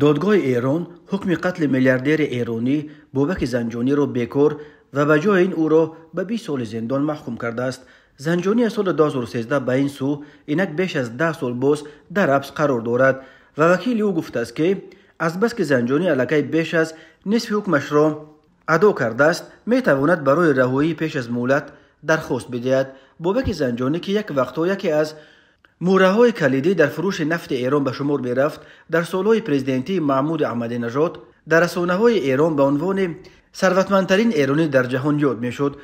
دادگاه ایران حکم قتل میلیاردر ایرانی بابک زنجانی را بیکار و به جای این او را به 20 سال زندان محکوم کرده است. زنجانی از سال 2013 به این سو اینک بیش از 10 سال باز در حبس قرار دارد و وکیل او گفته است که از بس که زنجانی علاقه بیش از نصف حکمش را ادا کرده است می تواند برای رهایی پیش از مهلت درخواست بدهد. بابک زنجانی که یک وقتا یکی از مورهای کلیدی در فروش نفت ایران به شمار می رفت، در سالهای پرزیدنتی محمود احمدی نژاد در رسانه‌های ایران به عنوان ثروتمندترین ایرانی در جهان یاد می شد.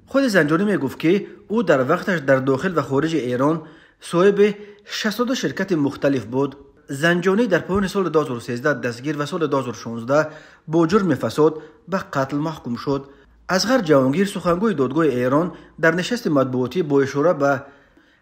خود زنجانی می گفت که او در وقتش در داخل و خارج ایران صاحب 62 شرکت مختلف بود. زنجانی در پایان سال 2013 دستگیر و سال 2016 با جرم فساد به قتل محکوم شد. اصغر جهانگیر سخنگوی دادگاه ایران در نشست مطبوعاتی با اشاره به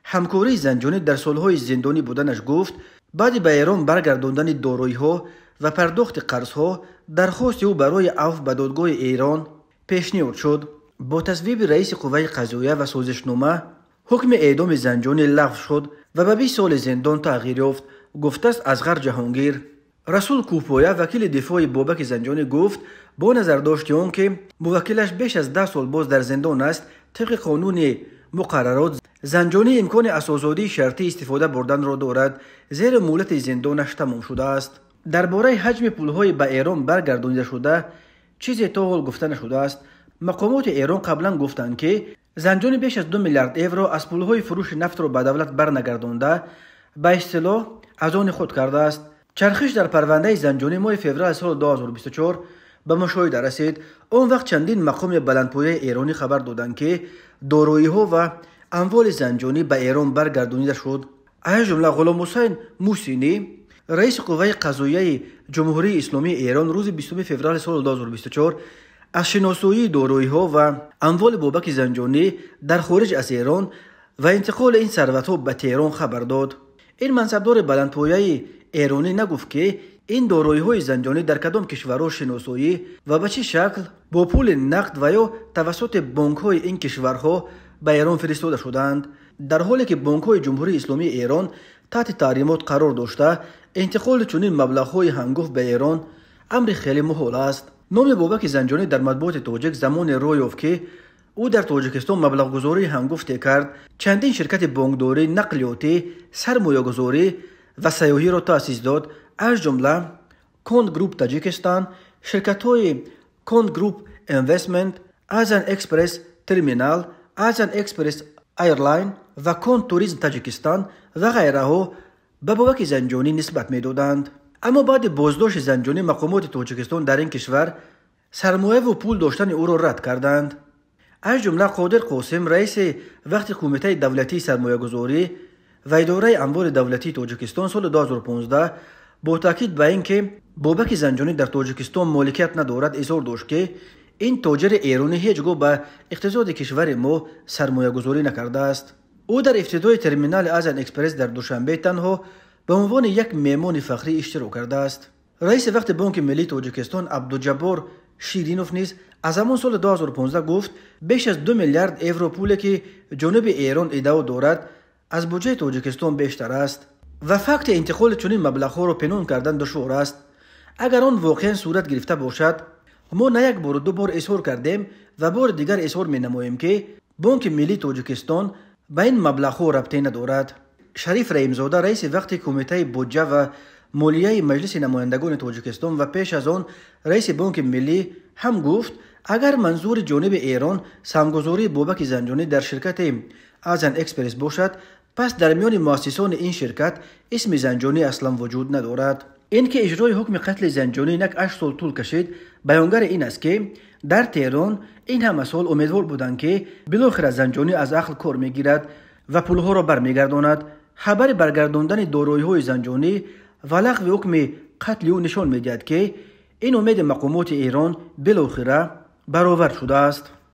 همکاری زنجانی در سالهای زندانی بودنش گفت بعد به ایران برگرداندن دارایی‌ها و پرداخت قرض‌ها درخواست او برای عفو به دادگاه ایران پیشنهاد شد. با تصویب رئیس قوه قضاییه و سازشنامه حکم اعدام زنجانی لغو شد و به 20 سال زندان تغییر یافت، گفته است اصغر جهانگیر. رسول کوپویا وکیل دفاع بابک زنجانی گفت با نظر داشته آن که موکلش بیش از 10 سال باز در زندان است، طبق قانون مقررات زنجانی امکان از آزادی شرطی استفاده بردن را دارد، زیر مهلت زندانش تمام شده است. درباره حجم پولهای به ایران برگردانیده شده چیزی تا حال گفته نشده است. مقامات ایران قبلا گفتند که زنجانی بیش از 2 میلیارد یورو از پولهای فروش نفت را به دولت برنگردانده به اصطلاح از آن خود کرده است. چرخش در پرونده زنجانی ماه فوریه سال 2024 به مشاهده رسید. آن وقت چندین مقام بلندپایه ایرانی خبر دادند که دارایی‌ها و اموال زنجانی به ایران برگردانیده شد. از جمله غلام حسین موسینی رئیس قوه قضاییه جمهوری اسلامی ایران روز 20 فوریه سال 2024 از شناسایی دارایی‌ها و اموال بابک زنجانی در خارج از ایران و انتقال این ثروت‌ها به تهران خبر داد. این منصبدار بلندپایه ایرانی نگفت که این دارایی‌های زنجانی در کدام کشورها شناسایی و به چه شکل با پول نقد و یا توسط بانک‌های این کشورها به ایران فرستاده شدند. در حالی که بانک‌های جمهوری اسلامی ایران تحت تحریمات قرار داشته، انتقال چنین مبلغ‌های هنگفت به ایران امر خیلی محال است. نام بابک زنجانی در مطبوعات تاجیک زمان روی یافت که او در تاجیکستان مبلغ گذاری هنگفتی کرد، چندین شرکت بانکداری، نقلیاتی، سرمایه‌گذاری و سیاحی را تأسیس داد، از جمله کند گروپ تاجیکستان، شرکت‌های کند گروپ اینوستمنت، آذان اکسپرس ترمینال، آذان اکسپرس ایرلاین و کند توریسم تاجیکستان و غیره به بابک زنجانی نسبت می‌دادند. اما بعد بازداشت زنجانی مقامات تاجیکستان در این کشور سرمایه و پول داشتن او را رد کردند. از جمله قادر قاسم رئیس وقت کمیته دولتی سرمایه‌گذاری و اداره اموال دولتی تاجیکستان سال 2015 با تاکید به اینکه بابک زنجانی در تاجیکستان مالکیت ندارد اظهار داشت که این تاجر ایرانی هیچگاه به اقتصاد کشور ما سرمایه‌گذاری نکرده است. او در افتتاح ترمینال آذان اکسپرس در دوشنبه تنها به عنوان یک مهمان فخری اشتراک کرده است. رئیس وقت بانک ملی تاجیکستان عبدالجبار شیرینوف نیز از همان سال 2015 گفت بیش از 2 میلیارد یورو پولی که جانب ایران ادعا دارد از بودجه تاجیکستان بیشتر است و فقط انتقال چنین مبلغ‌ها را پنهان کردن دشوار است. اگر آن واقعا صورت گرفته باشد، ما نه یک بار و 2 بار اظهار کردیم و بار دیگر اظهار می‌نماییم که بانک ملی تاجیکستان به این مبلغ‌ها ربطی ندارد. شریف رحیم‌زاده رئیس وقت کمیته بودجه و مالیه مجلس نمایندگان تاجیکستان و پیش از آن رئیس بانک ملی هم گفت اگر منظور جانب ایران سهمگذاری بابک زنجانی در شرکت آذان اکسپرس باشد، پس در میان مؤسسان این شرکت اسم زنجانی اصلا وجود ندارد. این که اجرای حکم قتل زنجانی نک 8 سال طول کشید بیانگر این است که در تهران این همه سال امیدوار بودند که بالاخره زنجانی از عقل کار میگیرد و پولها را برمیگرداند. خبر برگرداندن دارایی‌های زنجانی و لغو حکم قتل او نشان میدهد که این امید مقامات ایران بالاخره برآورد شده است.